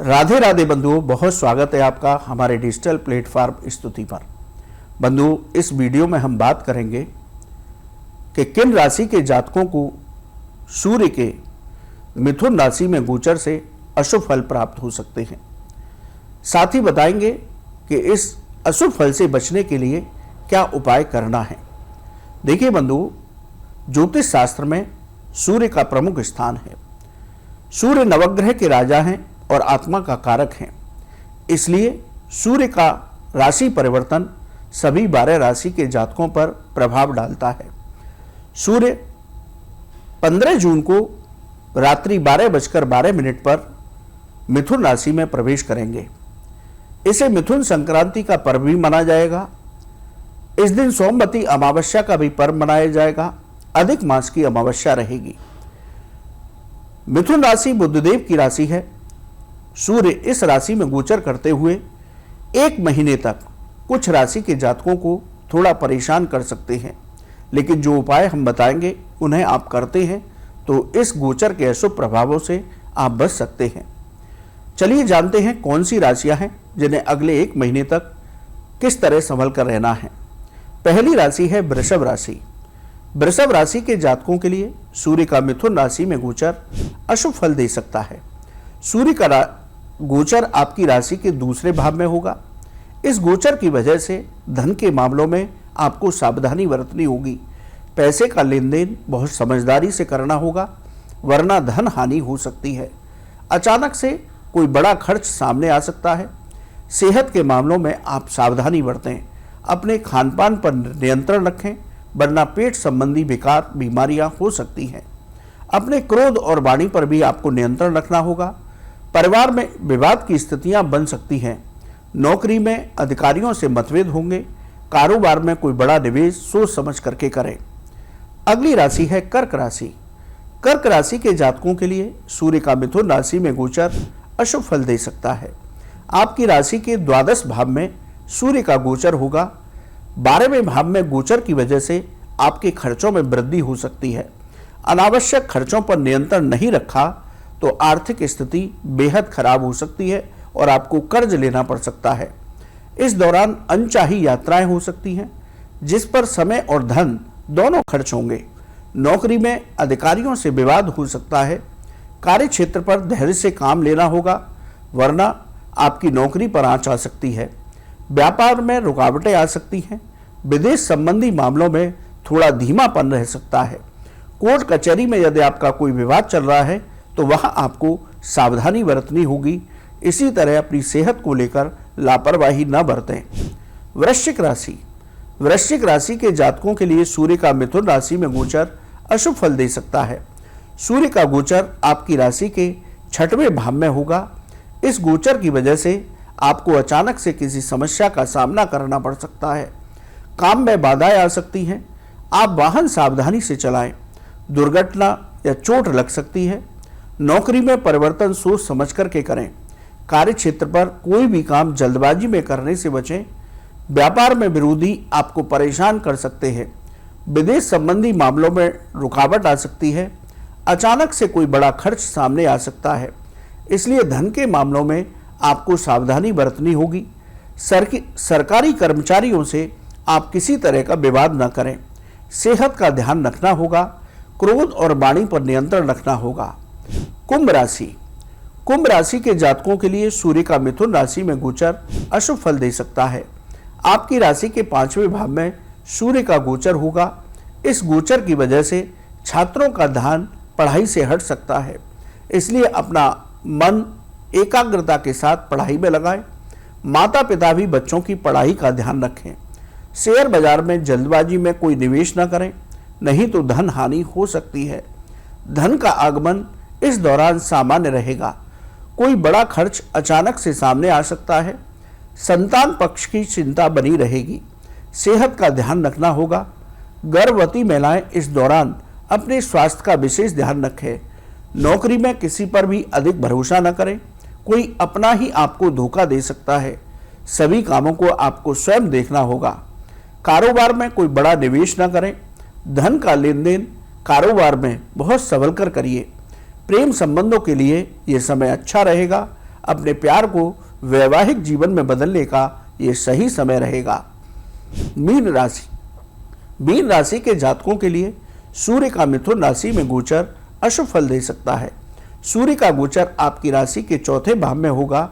राधे राधे बंधुओं, बहुत स्वागत है आपका हमारे डिजिटल प्लेटफॉर्म स्तुति पर। बंधुओं, इस वीडियो में हम बात करेंगे कि किन राशि के जातकों को सूर्य के मिथुन राशि में गोचर से अशुभ फल प्राप्त हो सकते हैं। साथ ही बताएंगे कि इस अशुभ फल से बचने के लिए क्या उपाय करना है। देखिए बंधुओं, ज्योतिष शास्त्र में सूर्य का प्रमुख स्थान है। सूर्य नवग्रह के राजा हैं और आत्मा का कारक हैं। इसलिए सूर्य का राशि परिवर्तन सभी 12 राशि के जातकों पर प्रभाव डालता है। सूर्य 15 जून को रात्रि 12:12 पर मिथुन राशि में प्रवेश करेंगे। इसे मिथुन संक्रांति का पर्व भी माना जाएगा। इस दिन सोमवती अमावस्या का भी पर्व मनाया जाएगा। अधिक मास की अमावस्या रहेगी। मिथुन राशि बुधदेव की राशि है। सूर्य इस राशि में गोचर करते हुए 1 महीने तक कुछ राशि के जातकों को थोड़ा परेशान कर सकते हैं, लेकिन जो उपाय हम बताएंगे उन्हें आप करते हैं तो इस गोचर के अशुभ प्रभावों से आप बच सकते हैं। चलिए जानते हैं कौन सी राशियां हैं जिन्हें अगले 1 महीने तक किस तरह संभल कर रहना है। पहली राशि है वृषभ राशि। वृषभ राशि के जातकों के लिए सूर्य का मिथुन राशि में गोचर अशुभ फल दे सकता है। सूर्य का गोचर आपकी राशि के दूसरे भाव में होगा। इस गोचर की वजह से धन के मामलों में आपको सावधानी बरतनी होगी। पैसे का लेन देन बहुत समझदारी से करना होगा, वरना धन हानि हो सकती है। अचानक से कोई बड़ा खर्च सामने आ सकता है। सेहत के मामलों में आप सावधानी बरतें। अपने खान पान पर नियंत्रण रखें, वरना पेट संबंधी बेकार बीमारियां हो सकती हैं। अपने क्रोध और वाणी पर भी आपको नियंत्रण रखना होगा। परिवार में विवाद की स्थितियां बन सकती हैं। नौकरी में अधिकारियों से मतभेद होंगे। कारोबार में कोई बड़ा निवेश सोच समझ करके करें। अगली राशि है कर्क राशि। कर्क राशि के जातकों के लिए सूर्य का मिथुन राशि में गोचर अशुभ फल दे सकता है। आपकी राशि के द्वादश भाव में सूर्य का गोचर होगा। 12वें भाव में गोचर की वजह से आपके खर्चों में वृद्धि हो सकती है। अनावश्यक खर्चों पर नियंत्रण नहीं रखा तो आर्थिक स्थिति बेहद खराब हो सकती है और आपको कर्ज लेना पड़ सकता है। इस दौरान अनचाही यात्राएं हो सकती हैं, जिस पर समय और धन दोनों खर्च होंगे। नौकरी में अधिकारियों से विवाद हो सकता है। कार्य क्षेत्र पर धैर्य से काम लेना होगा, वरना आपकी नौकरी पर आंच आ सकती है। व्यापार में रुकावटें आ सकती हैं। विदेश संबंधी मामलों में थोड़ा धीमापन रह सकता है। कोर्ट कचहरी में यदि आपका कोई विवाद चल रहा है तो वहां आपको सावधानी बरतनी होगी। इसी तरह अपनी सेहत को लेकर लापरवाही न बरतें। वृश्चिक राशि। वृश्चिक राशि के जातकों के लिए सूर्य का मिथुन राशि में गोचर अशुभ फल दे सकता है। सूर्य का गोचर आपकी राशि के 6वें भाव में होगा। इस गोचर की वजह से आपको अचानक से किसी समस्या का सामना करना पड़ सकता है। काम में बाधाएं आ सकती हैं। आप वाहन सावधानी से चलाएं। दुर्घटना या चोट लग सकती है। नौकरी में परिवर्तन सोच समझ करके करें। कार्य क्षेत्र पर कोई भी काम जल्दबाजी में करने से बचें। व्यापार में विरोधी आपको परेशान कर सकते हैं। विदेश संबंधी मामलों में रुकावट आ सकती है। अचानक से कोई बड़ा खर्च सामने आ सकता है, इसलिए धन के मामलों में आपको सावधानी बरतनी होगी। सरकारी कर्मचारियों से आप किसी तरह का विवाद न करें। सेहत का ध्यान रखना होगा। क्रोध और वाणी पर नियंत्रण रखना होगा। कुंभ राशि। कुंभ राशि के जातकों के लिए सूर्य का मिथुन राशि में गोचर अशुभ फल दे सकता है। आपकी राशि के 5वें भाव में सूर्य का गोचर होगा। इस गोचर की वजह से छात्रों का ध्यान पढ़ाई से हट सकता है, इसलिए अपना मन एकाग्रता के साथ पढ़ाई में लगाएं। माता पिता भी बच्चों की पढ़ाई का ध्यान रखें। शेयर बाजार में जल्दबाजी में कोई निवेश न करें, नहीं तो धन हानि हो सकती है। धन का आगमन इस दौरान सामान्य रहेगा। कोई बड़ा खर्च अचानक से सामने आ सकता है। संतान पक्ष की चिंता बनी रहेगी। सेहत का ध्यान रखना होगा। गर्भवती महिलाएं इस दौरान अपने स्वास्थ्य का विशेष ध्यान रखें। नौकरी में किसी पर भी अधिक भरोसा न करें। कोई अपना ही आपको धोखा दे सकता है। सभी कामों को आपको स्वयं देखना होगा। कारोबार में कोई बड़ा निवेश न करें। धन का लेन देन कारोबार में बहुत संभल कर करिए। प्रेम संबंधों के लिए यह समय अच्छा रहेगा। अपने प्यार को वैवाहिक जीवन में बदलने का ये सही समय रहेगा। मीन राशि। मीन राशि के जातकों के लिए सूर्य का मिथुन राशि में गोचर अशुभ फल दे सकता है। सूर्य का गोचर आपकी राशि के चौथे भाव में होगा।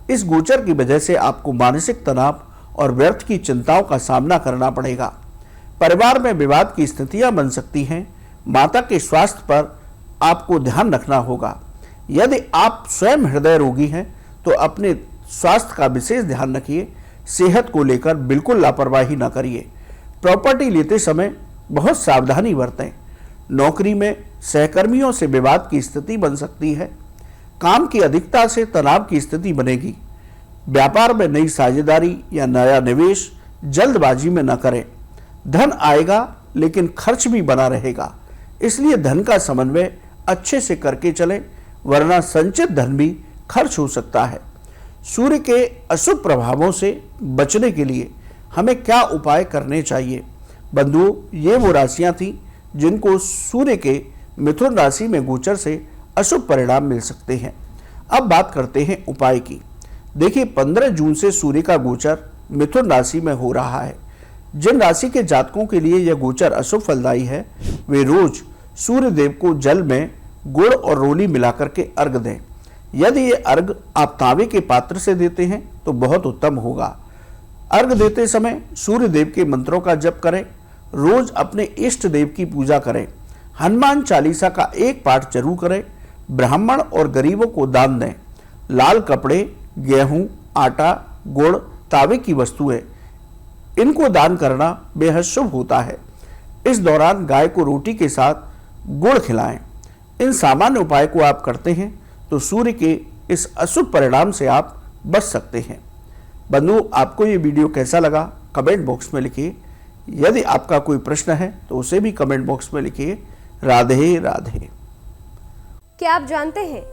इस गोचर की वजह से आपको मानसिक तनाव और व्यर्थ की चिंताओं का सामना करना पड़ेगा। परिवार में विवाद की स्थितियां बन सकती हैं। माता के स्वास्थ्य पर आपको ध्यान रखना होगा। यदि आप स्वयं हृदय रोगी हैं तो अपने स्वास्थ्य का विशेष ध्यान रखिए। सेहत को लेकर बिल्कुल लापरवाही न करिए। प्रॉपर्टी लेते समय बहुत सावधानी बरतें। नौकरी में सहकर्मियों से विवाद की स्थिति बन सकती है। काम की अधिकता से तनाव की स्थिति बनेगी। व्यापार में नई साझेदारी या नया निवेश जल्दबाजी में न करें। धन आएगा लेकिन खर्च भी बना रहेगा, इसलिए धन का समन्वय अच्छे से करके चलें, वरना संचित धन भी खर्च हो सकता है। सूर्य के अशुभ प्रभावों से बचने के लिए हमें क्या उपाय करने चाहिए? बंधुओं, ये वो राशियां थीं जिनको सूर्य के मिथुन राशि में गोचर से अशुभ परिणाम मिल सकते हैं। अब बात करते हैं उपाय की। देखिए, 15 जून से सूर्य का गोचर मिथुन राशि में हो रहा है। जिन राशि के जातकों के लिए यह गोचर अशुभ फलदायी है, वे रोज सूर्य देव को जल में गुड़ और रोली मिलाकर के अर्घ दें। यदि ये अर्घ आप तांबे के पात्र से देते हैं तो बहुत उत्तम होगा। अर्घ देते समय सूर्य देव के मंत्रों का जप करें। रोज अपने इष्ट देव की पूजा करें। हनुमान चालीसा का एक पाठ जरूर करें। ब्राह्मण और गरीबों को दान दें। लाल कपड़े, गेहूं, आटा, गुड़, तांबे की वस्तुएं, इनको दान करना बेहद शुभ होता है। इस दौरान गाय को रोटी के साथ गुड़ खिलाएं। इन सामान्य उपाय को आप करते हैं तो सूर्य के इस अशुभ परिणाम से आप बच सकते हैं। बंधु, आपको ये वीडियो कैसा लगा कमेंट बॉक्स में लिखिए। यदि आपका कोई प्रश्न है तो उसे भी कमेंट बॉक्स में लिखिए। राधे राधे। क्या आप जानते हैं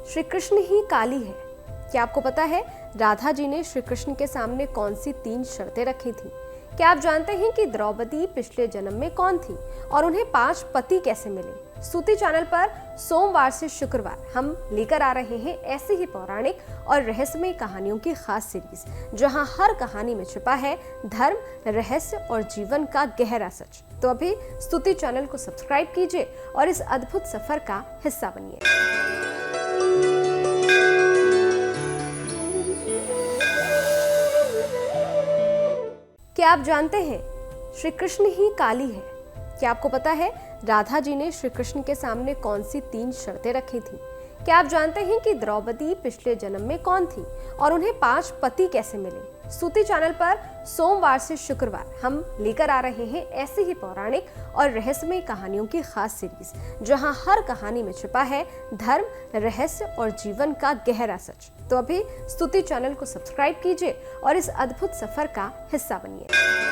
श्री कृष्ण ही काली है? क्या आपको पता है राधा जी ने श्री कृष्ण के सामने कौन सी 3 शर्तें रखी थी? क्या आप जानते हैं कि द्रौपदी पिछले जन्म में कौन थी और उन्हें 5 पति कैसे मिले? स्तुति चैनल पर सोमवार से शुक्रवार हम लेकर आ रहे हैं ऐसी ही पौराणिक और रहस्यमय कहानियों की खास सीरीज, जहां हर कहानी में छुपा है धर्म, रहस्य और जीवन का गहरा सच। तो अभी स्तुति चैनल को सब्सक्राइब कीजिए और इस अद्भुत सफर का हिस्सा बनिए। क्या आप जानते हैं श्री कृष्ण ही काली है? क्या आपको पता है राधा जी ने श्री कृष्ण के सामने कौन सी 3 शर्तें रखी थी? क्या आप जानते हैं कि द्रौपदी पिछले जन्म में कौन थी और उन्हें 5 पति कैसे मिले? स्तुति चैनल पर सोमवार से शुक्रवार हम लेकर आ रहे हैं ऐसी ही पौराणिक और रहस्यमय कहानियों की खास सीरीज, जहां हर कहानी में छुपा है धर्म, रहस्य और जीवन का गहरा सच। तो अभी स्तुति चैनल को सब्सक्राइब कीजिए और इस अद्भुत सफर का हिस्सा बनिए।